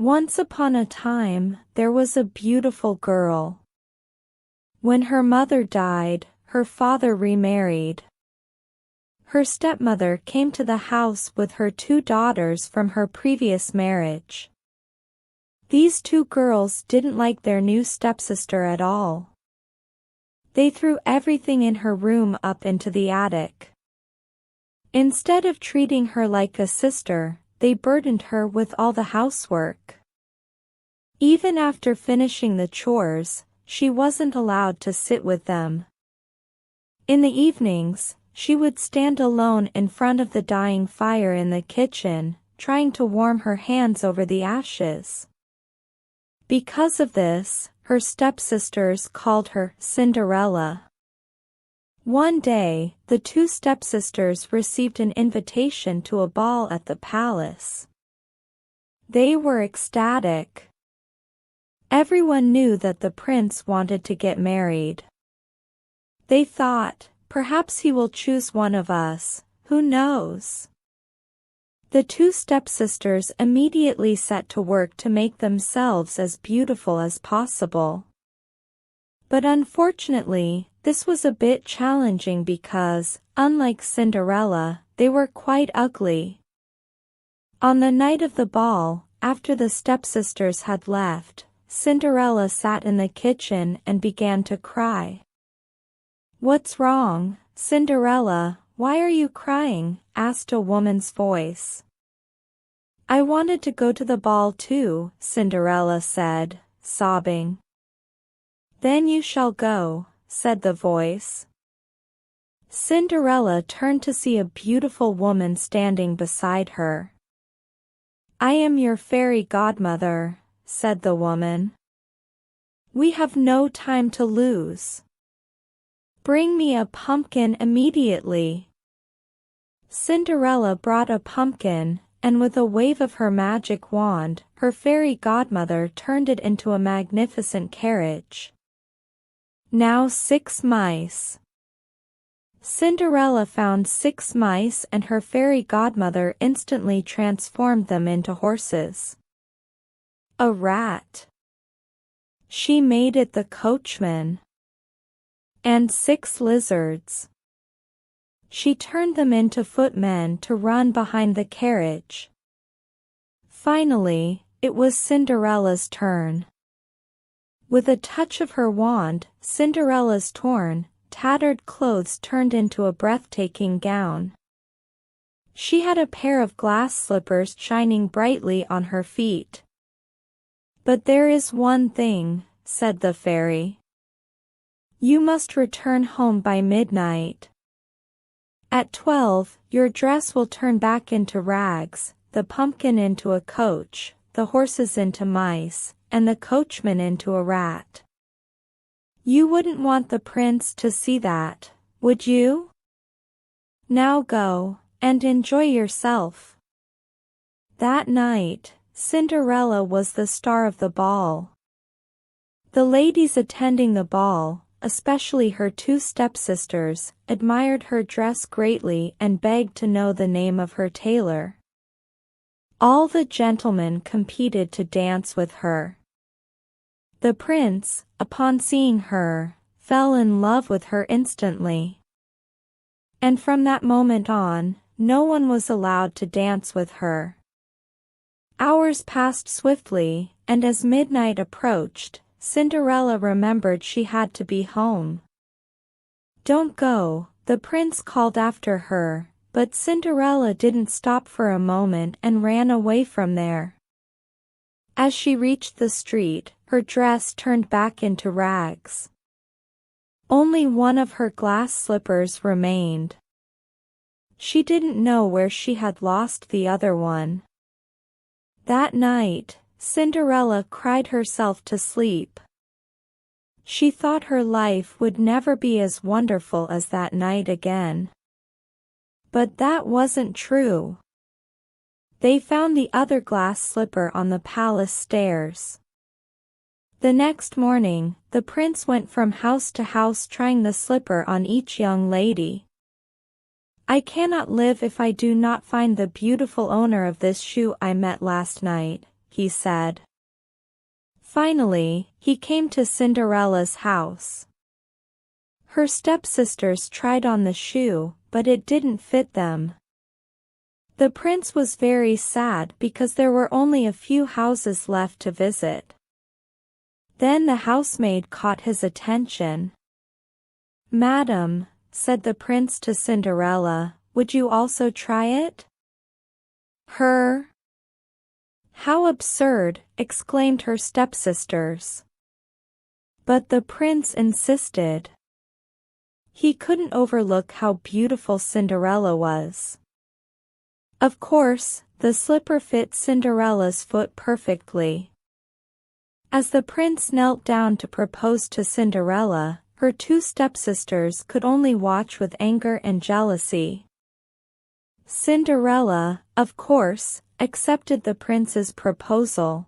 Once upon a time, there was a beautiful girl. When her mother died, her father remarried. Her stepmother came to the house with her 2 daughters from her previous marriage. These 2 girls didn't like their new stepsister at all. They threw everything in her room up into the attic. Instead of treating her like a sister, they burdened her with all the housework. Even after finishing the chores, she wasn't allowed to sit with them. In the evenings, she would stand alone in front of the dying fire in the kitchen, trying to warm her hands over the ashes. Because of this, her stepsisters called her Cinderella. One day, the 2 stepsisters received an invitation to a ball at the palace. They were ecstatic. Everyone knew that the prince wanted to get married. They thought, perhaps he will choose one of us, who knows? The 2 stepsisters immediately set to work to make themselves as beautiful as possible. But unfortunately, this was a bit challenging because, unlike Cinderella, they were quite ugly. On the night of the ball, after the stepsisters had left, Cinderella sat in the kitchen and began to cry. "What's wrong, Cinderella, why are you crying?" asked a woman's voice. "I wanted to go to the ball too," Cinderella said, sobbing. "Then you shall go," said the voice. Cinderella turned to see a beautiful woman standing beside her. "I am your fairy godmother," said the woman. "We have no time to lose. Bring me a pumpkin immediately." Cinderella brought a pumpkin, and with a wave of her magic wand, her fairy godmother turned it into a magnificent carriage. "Now 6 mice." Cinderella found 6 mice and her fairy godmother instantly transformed them into horses. A rat. She made it the coachman. And 6 lizards. She turned them into footmen to run behind the carriage. Finally, it was Cinderella's turn. With a touch of her wand, Cinderella's torn, tattered clothes turned into a breathtaking gown. She had a pair of glass slippers shining brightly on her feet. "But there is one thing," said the fairy. "You must return home by midnight. At 12, your dress will turn back into rags, the pumpkin into a coach, the horses into mice, and the coachman into a rat. You wouldn't want the prince to see that, would you? Now go, and enjoy yourself." That night, Cinderella was the star of the ball. The ladies attending the ball, especially her 2 stepsisters, admired her dress greatly and begged to know the name of her tailor. All the gentlemen competed to dance with her. The prince, upon seeing her, fell in love with her instantly. And from that moment on, no one was allowed to dance with her. Hours passed swiftly, and as midnight approached, Cinderella remembered she had to be home. "Don't go," the prince called after her, but Cinderella didn't stop for a moment and ran away from there. As she reached the street, her dress turned back into rags. Only one of her glass slippers remained. She didn't know where she had lost the other one. That night, Cinderella cried herself to sleep. She thought her life would never be as wonderful as that night again. But that wasn't true. They found the other glass slipper on the palace stairs. The next morning, the prince went from house to house trying the slipper on each young lady. "I cannot live if I do not find the beautiful owner of this shoe I met last night," he said. Finally, he came to Cinderella's house. Her stepsisters tried on the shoe, but it didn't fit them. The prince was very sad because there were only a few houses left to visit. Then the housemaid caught his attention. "Madam," said the prince to Cinderella, "would you also try it?" "Her? How absurd!" exclaimed her stepsisters. But the prince insisted. He couldn't overlook how beautiful Cinderella was. Of course, the slipper fit Cinderella's foot perfectly. As the prince knelt down to propose to Cinderella, her two stepsisters could only watch with anger and jealousy. Cinderella, of course, accepted the prince's proposal.